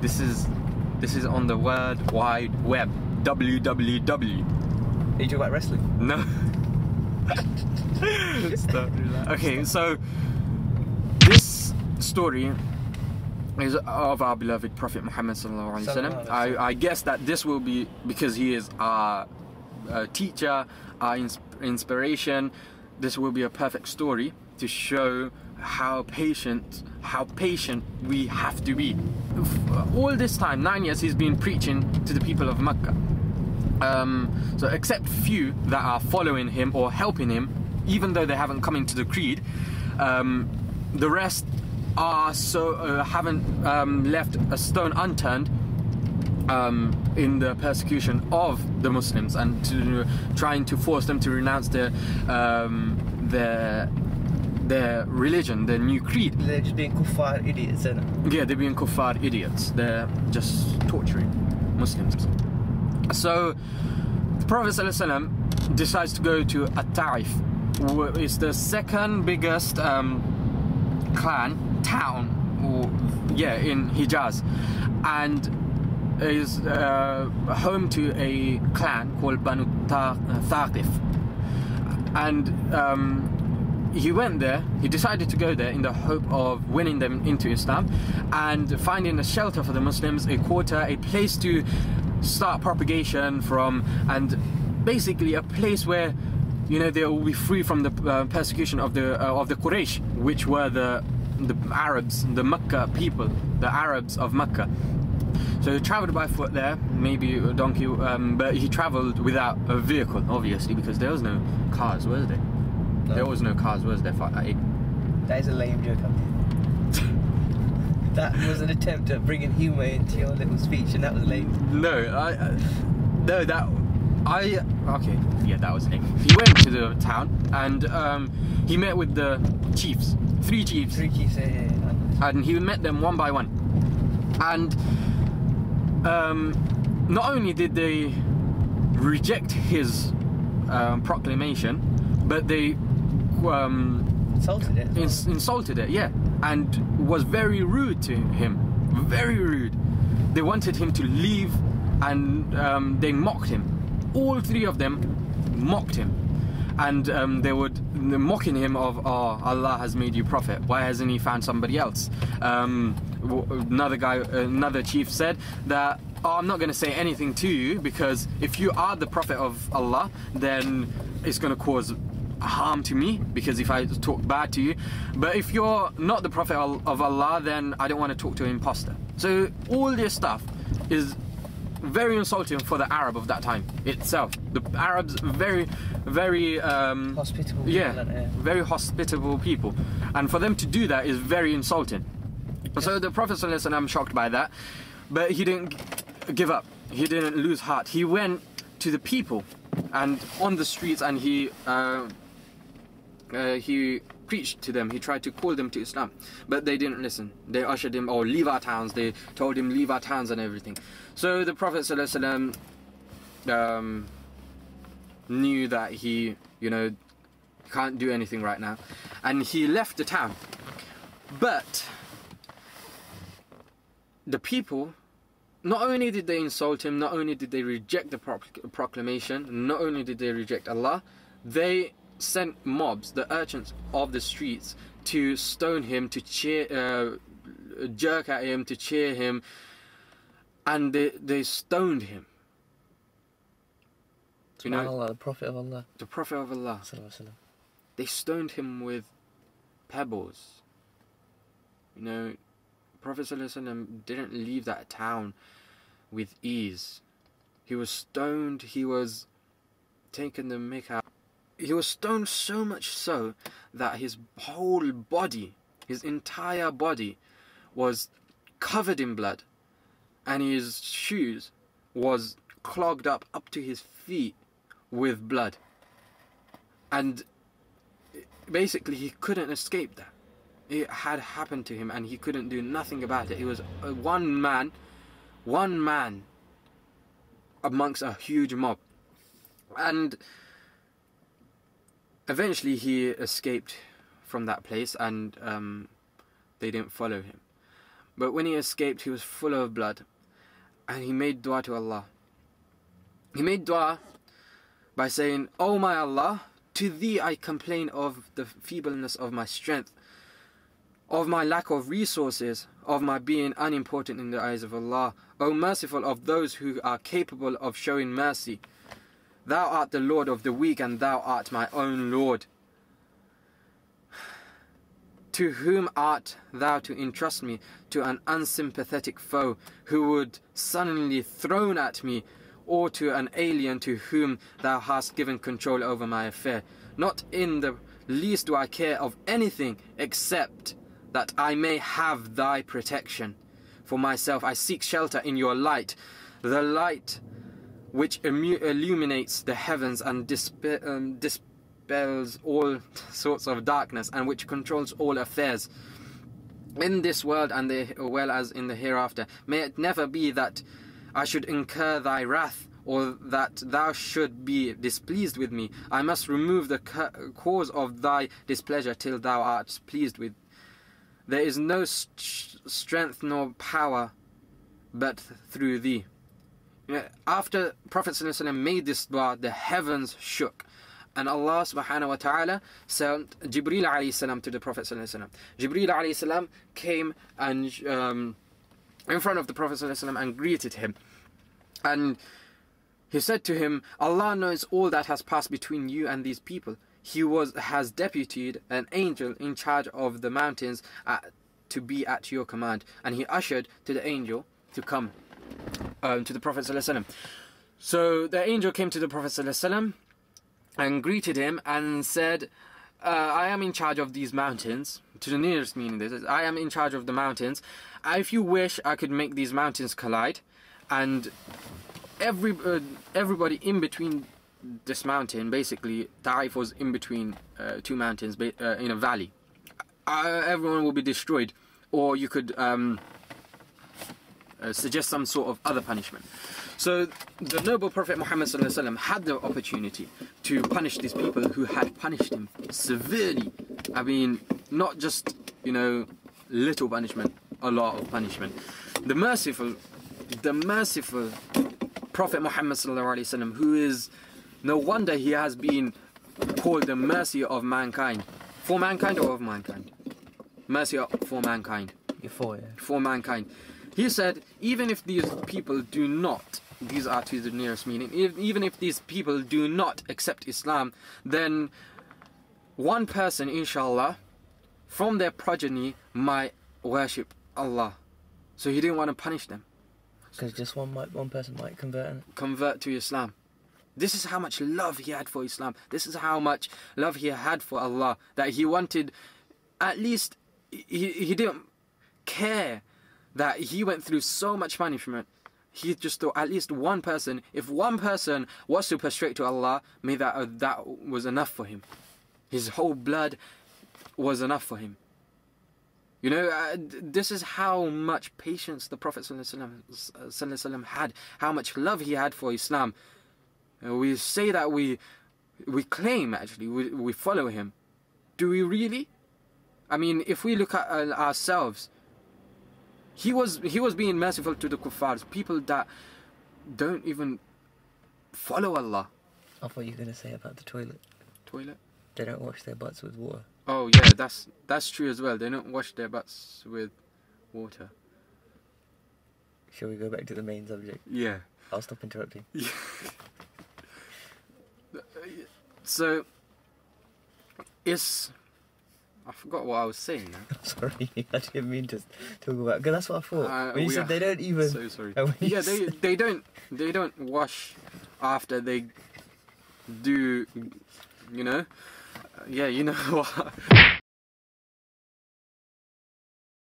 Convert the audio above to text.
This is on the World Wide Web. www. Are you talking about wrestling? No. Okay, so this story is of our beloved Prophet Muhammad sallallahu alaihi wasallam. I guess that this will be because he is our teacher, our inspiration. This will be a perfect story to show how patient we have to be. All this time, 9 years, he's been preaching to the people of Mecca. So except few that are following him or helping him, even though they haven't come into the creed, the rest are haven't left a stone unturned in the persecution of the Muslims and trying to force them to renounce their religion, their new creed. They're just being kuffar idiots, isn't it? Yeah, they're being kuffar idiots. They're just torturing Muslims. So the Prophet ﷺ decides to go to Taif. It's the second biggest town in Hijaz, and is home to a clan called Banu Taif. And he went there, he decided to go there in the hope of winning them into Islam and finding a shelter for the Muslims, a quarter, a place to start propagation from, and basically a place where, you know, they will be free from the persecution of the Quraysh, which were the Arabs, the Mecca people, the Arabs of Mecca. So he travelled by foot there, maybe a donkey, but he travelled without a vehicle, obviously, because there was no cars, was there? No. There was no cars, was there? That is a lame joke, That was an attempt at bringing humour into your little speech, and that was lame. Okay, yeah, that was lame. He went to the town and he met with the chiefs, three chiefs, yeah. And he met them one by one. And not only did they reject his proclamation, but they insulted it, yeah, and was very rude to him, very rude. They wanted him to leave, and they mocked him. All three of them mocked him, and they were mocking him of, oh, Allah has made you prophet, why hasn't he found somebody else? Another chief said that, oh, I'm not going to say anything to you, because if you are the prophet of Allah, then it's going to cause harm to me, because if I talk bad to you. But if you're not the prophet of Allah, then I don't want to talk to an imposter. So all this stuff is very insulting for the Arab of that time itself. The Arabs very hospitable, very hospitable people, and for them to do that is very insulting. So the Prophet ﷺ, I'm shocked by that, but he didn't give up, he didn't lose heart. He went to the people and on the streets, and he preached to them. He tried to call them to Islam, but they didn't listen. They ushered him, or leave our towns. They told him leave our towns and everything. So the Prophet ﷺ knew that he, you know, can't do anything right now, and he left the town. But the people, not only did they insult him, not only did they reject the proclamation, not only did they reject Allah, they sent mobs, the urchins of the streets, to stone him, to cheer, jerk at him, to cheer him, and they stoned him. You know, Allah, the Prophet of Allah. The Prophet of Allah. They stoned him with pebbles. You know, Prophet ﷺ didn't leave that town with ease. He was stoned, he was taken the mick out. He was stoned so much so that his whole body, his entire body, was covered in blood, and his shoes was clogged up to his feet with blood. And basically he couldn't escape that. It had happened to him and he couldn't do nothing about it. He was one man amongst a huge mob. And eventually he escaped from that place, and they didn't follow him. But when he escaped, he was full of blood. And he made dua to Allah. He made dua by saying, "O my Allah, to thee I complain of the feebleness of my strength, of my lack of resources, of my being unimportant in the eyes of Allah. O merciful of those who are capable of showing mercy. Thou art the Lord of the weak, and thou art my own Lord. To whom art thou to entrust me? To an unsympathetic foe who would suddenly thrown at me, or to an alien to whom thou hast given control over my affair? Not in the least do I care of anything except that I may have thy protection. For myself I seek shelter in your light, the light which illuminates the heavens and dispels all sorts of darkness, and which controls all affairs in this world and as well as in the hereafter. May it never be that I should incur thy wrath, or that thou should be displeased with me. I must remove the cause of thy displeasure till thou art pleased with. There is no strength nor power but through thee." After Prophet ﷺ made this dua, the heavens shook, and Allah subhanahu wa ta'ala sent Jibreel alayhi salam to the Prophet ﷺ. Jibreel alayhi salam came and in front of the Prophet ﷺ and greeted him, and he said to him, "Allah knows all that has passed between you and these people. He has deputed an angel in charge of the mountains to be at your command." And he ushered to the angel to come to the Prophet ﷺ. So the angel came to the Prophet ﷺ and greeted him and said, "I am in charge of these mountains." To the nearest meaning, this is, "I am in charge of the mountains. If you wish, I could make these mountains collide, and everybody in between this mountain, basically Taif was in between two mountains in a valley. Everyone will be destroyed, or you could suggest some sort of other punishment." So the noble Prophet Muhammad ﷺ had the opportunity to punish these people who had punished him severely. I mean, not just, little punishment, a lot of punishment. The merciful Prophet Muhammad ﷺ, who is, no wonder he has been called the mercy of mankind. For mankind or of mankind? Mercy for mankind. For mankind. He said, even if these people do not, these are to the nearest meaning, even if these people do not accept Islam, then one person, inshallah, from their progeny might worship Allah. So he didn't want to punish them. Because just one person might convert to Islam. This is how much love he had for Islam. This is how much love he had for Allah, that he wanted, at least, he didn't care that he went through so much punishment. He just thought at least one person, if one person was to prostrate to Allah, may that was enough for him. His whole blood was enough for him. This is how much patience the Prophet ﷺ had, how much love he had for Islam. We say that we claim, actually, we follow him. Do we really? I mean, if we look at ourselves, he was being merciful to the kuffars, people that don't even follow Allah. I thought you were going to say about the toilet. Toilet? They don't wash their butts with water. Oh yeah, that's true as well. They don't wash their butts with water. Shall we go back to the main subject? Yeah. I'll stop interrupting. Yeah. So, I forgot what I was saying now. Sorry, I didn't mean to talk about, because that's what I thought. When you said they don't even... So sorry. Yeah, they don't wash after they do, Yeah, you know what.